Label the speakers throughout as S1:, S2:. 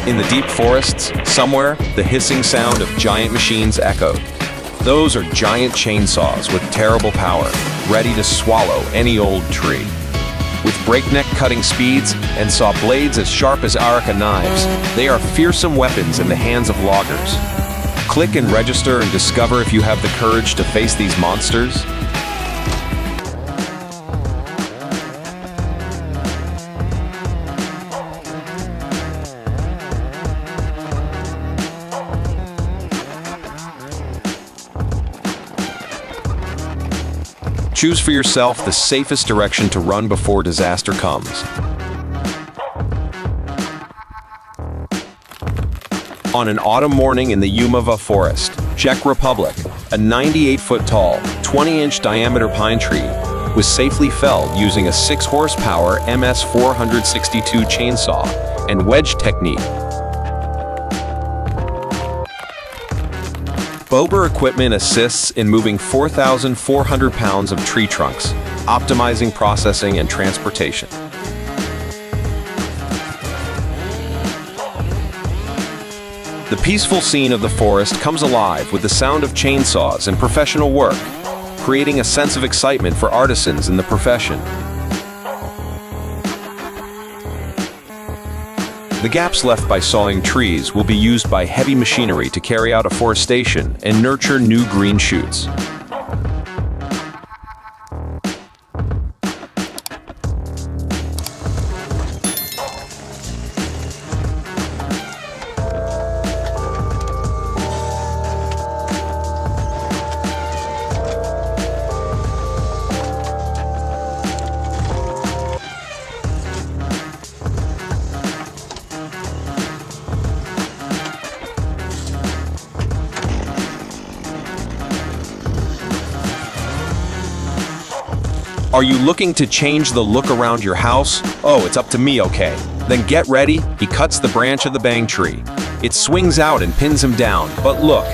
S1: In the deep forests, somewhere, the hissing sound of giant machines echoed. Those are giant chainsaws with terrible power, ready to swallow any old tree. With breakneck cutting speeds and saw blades as sharp as areca knives, they are fearsome weapons in the hands of loggers. Click and register and discover if you have the courage to face these monsters. Choose for yourself the safest direction to run before disaster comes. On an autumn morning in the Guava forest, Czech Republic, a 98-foot-tall, 20-inch diameter pine tree was safely felled using a 6-horsepower MS-462 chainsaw and wedge technique. Bober equipment assists in moving 4,400 pounds of tree trunks, optimizing processing and transportation. The peaceful scene of the forest comes alive with the sound of chainsaws and professional work, creating a sense of excitement for artisans in the profession. The gaps left by sawing trees will be used by heavy machinery to carry out afforestation and nurture new green shoots. Are you looking to change the look around your house? Oh, it's up to me, okay. Then get ready, he cuts the branch of the bang tree. It swings out and pins him down, but look,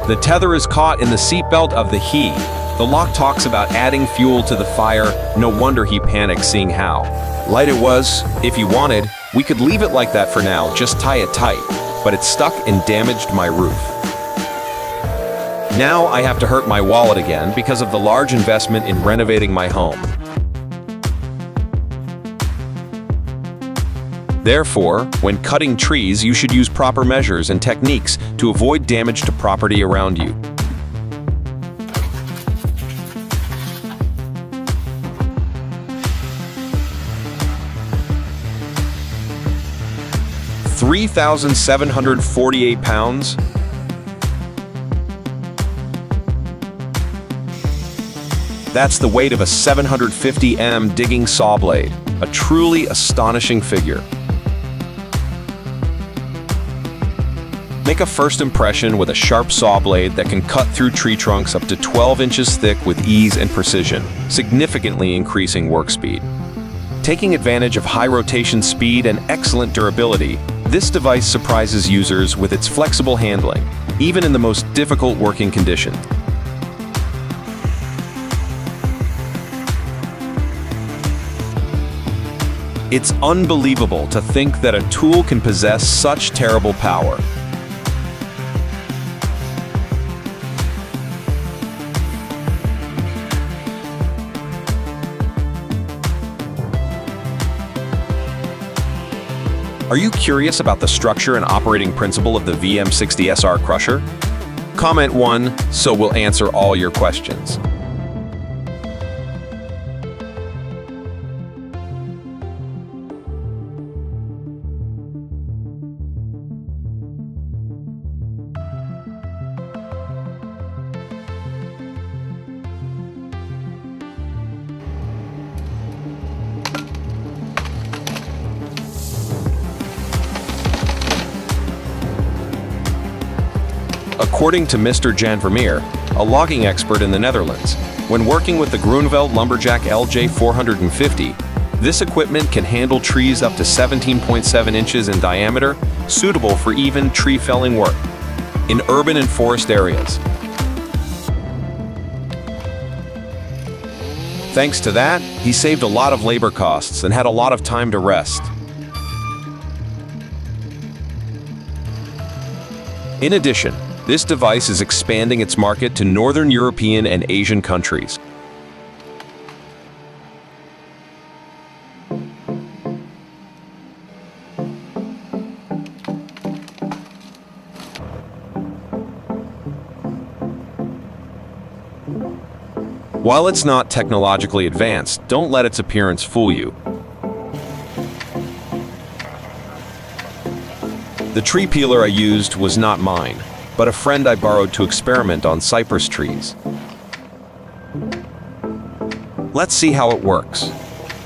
S1: the tether is caught in the seatbelt of the he. The lock talks about adding fuel to the fire, no wonder he panicked seeing how light it was. If you wanted, we could leave it like that for now, just tie it tight, but it stuck and damaged my roof. Now I have to hurt my wallet again because of the large investment in renovating my home. Therefore, when cutting trees, you should use proper measures and techniques to avoid damage to property around you. £3,748. That's the weight of a 750 mm digging saw blade, a truly astonishing figure. Make a first impression with a sharp saw blade that can cut through tree trunks up to 12 inches thick with ease and precision, significantly increasing work speed. Taking advantage of high rotation speed and excellent durability, this device surprises users with its flexible handling, even in the most difficult working conditions. It's unbelievable to think that a tool can possess such terrible power. Are you curious about the structure and operating principle of the VM60SR crusher? Comment 1 so we'll answer all your questions. According to Mr. Jan Vermeer, a logging expert in the Netherlands, when working with the Groeneveld Lumberjack LJ450, this equipment can handle trees up to 17.7 inches in diameter, suitable for even tree felling work in urban and forest areas. Thanks to that, he saved a lot of labor costs and had a lot of time to rest. In addition, this device is expanding its market to Northern European and Asian countries. While it's not technologically advanced, don't let its appearance fool you. The tree peeler I used was not mine, but a friend I borrowed to experiment on cypress trees. Let's see how it works.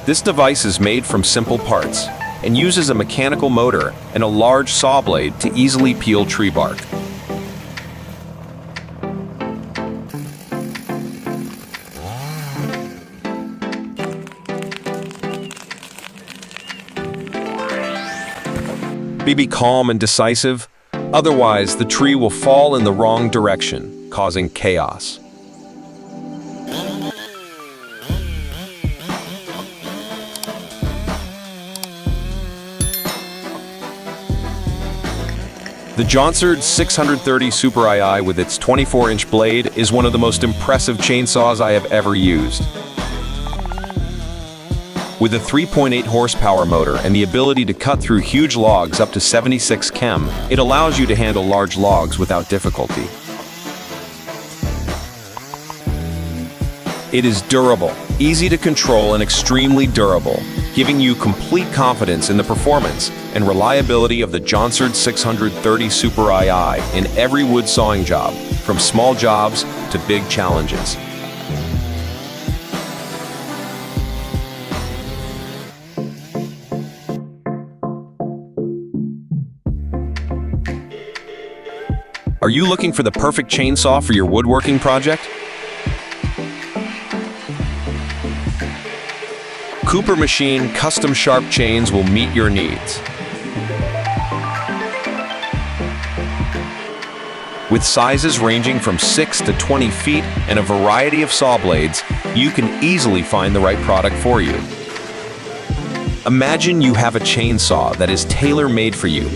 S1: This device is made from simple parts and uses a mechanical motor and a large saw blade to easily peel tree bark. Be calm and decisive, otherwise the tree will fall in the wrong direction, causing chaos. The Johnsard 630 Super II with its 24-inch blade is one of the most impressive chainsaws I have ever used. With a 3.8 horsepower motor and the ability to cut through huge logs up to 76 chem, it allows you to handle large logs without difficulty. It is durable, easy to control, and extremely durable, giving you complete confidence in the performance and reliability of the Johnsard 630 Super II in every wood sawing job, from small jobs to big challenges. Are you looking for the perfect chainsaw for your woodworking project? Cooper Machine custom sharp chains will meet your needs. With sizes ranging from 6 to 20 feet and a variety of saw blades, you can easily find the right product for you. Imagine you have a chainsaw that is tailor-made for you.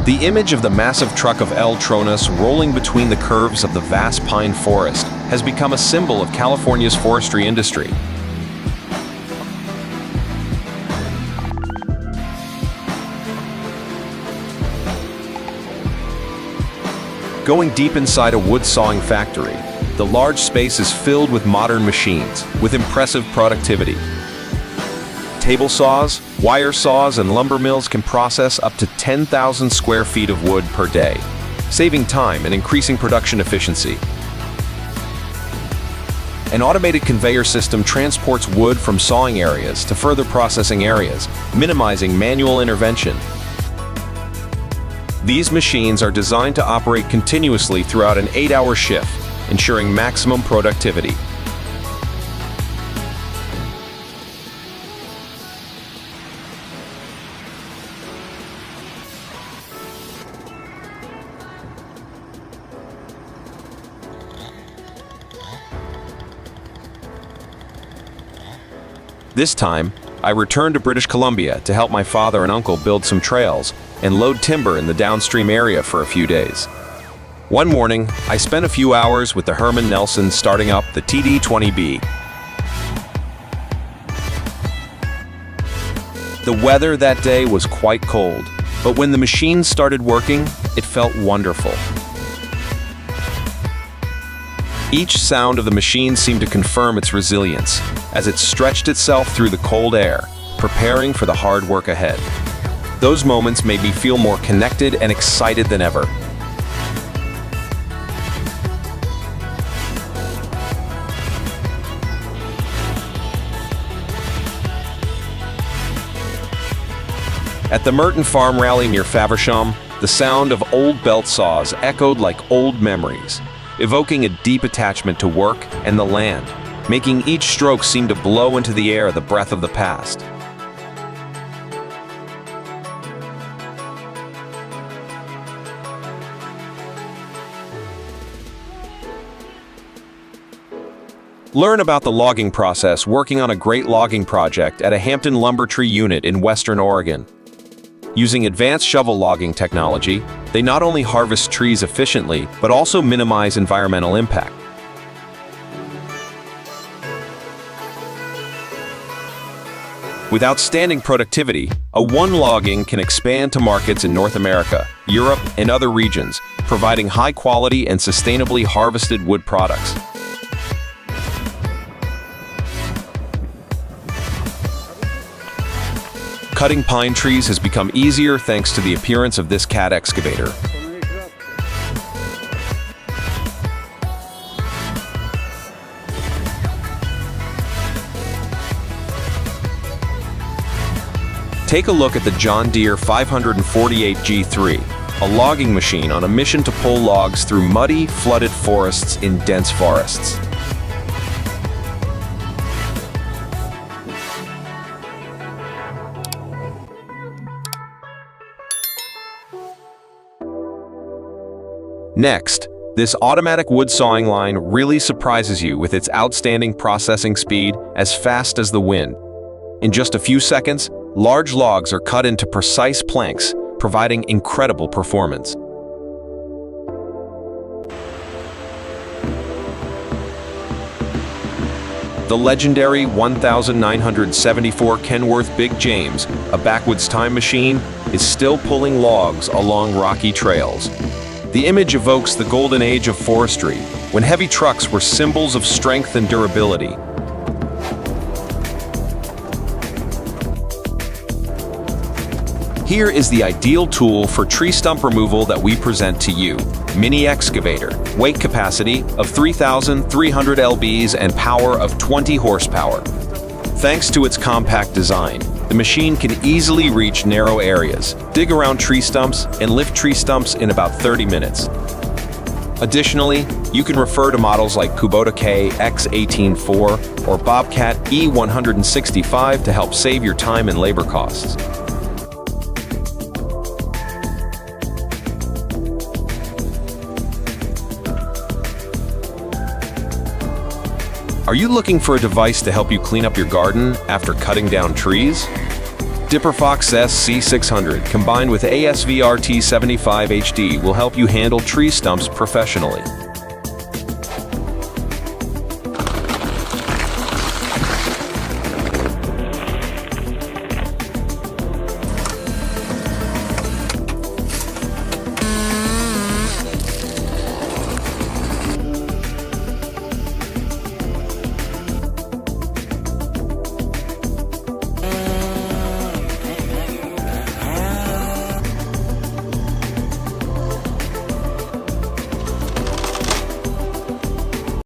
S1: The image of the massive truck of L. Tronus rolling between the curves of the vast pine forest has become a symbol of California's forestry industry. Going deep inside a wood sawing factory, the large space is filled with modern machines with impressive productivity. Table saws, wire saws, and lumber mills can process up to 10,000 square feet of wood per day, saving time and increasing production efficiency. An automated conveyor system transports wood from sawing areas to further processing areas, minimizing manual intervention. These machines are designed to operate continuously throughout an 8-hour shift, ensuring maximum productivity. This time, I returned to British Columbia to help my father and uncle build some trails and load timber in the downstream area for a few days. One morning, I spent a few hours with the Herman Nelson starting up the TD-20B. The weather that day was quite cold, but when the machine started working, it felt wonderful. Each sound of the machine seemed to confirm its resilience as it stretched itself through the cold air, preparing for the hard work ahead. Those moments made me feel more connected and excited than ever. At the Merton Farm Rally near Faversham, the sound of old belt saws echoed like old memories, evoking a deep attachment to work and the land, making each stroke seem to blow into the air the breath of the past. Learn about the logging process working on a great logging project at a Hampton lumber tree unit in Western Oregon. Using advanced shovel logging technology, they not only harvest trees efficiently, but also minimize environmental impact. With outstanding productivity, a one logging can expand to markets in North America, Europe, and other regions, providing high-quality and sustainably harvested wood products. Cutting pine trees has become easier thanks to the appearance of this cat excavator. Take a look at the John Deere 548 G3, a logging machine on a mission to pull logs through muddy, flooded forests in dense forests. Next, this automatic wood sawing line really surprises you with its outstanding processing speed, as fast as the wind. In just a few seconds, large logs are cut into precise planks, providing incredible performance. The legendary 1974 Kenworth Big James, a backwoods time machine, is still pulling logs along rocky trails. The image evokes the golden age of forestry, when heavy trucks were symbols of strength and durability. Here is the ideal tool for tree stump removal that we present to you: Mini Excavator. Weight capacity of 3,300 lbs and power of 20 horsepower. Thanks to its compact design, the machine can easily reach narrow areas, dig around tree stumps, and lift tree stumps in about 30 minutes. Additionally, you can refer to models like Kubota K X184 or Bobcat E165 to help save your time and labor costs. Are you looking for a device to help you clean up your garden after cutting down trees? Dipperfox SC600 combined with ASVRT75 HD will help you handle tree stumps professionally.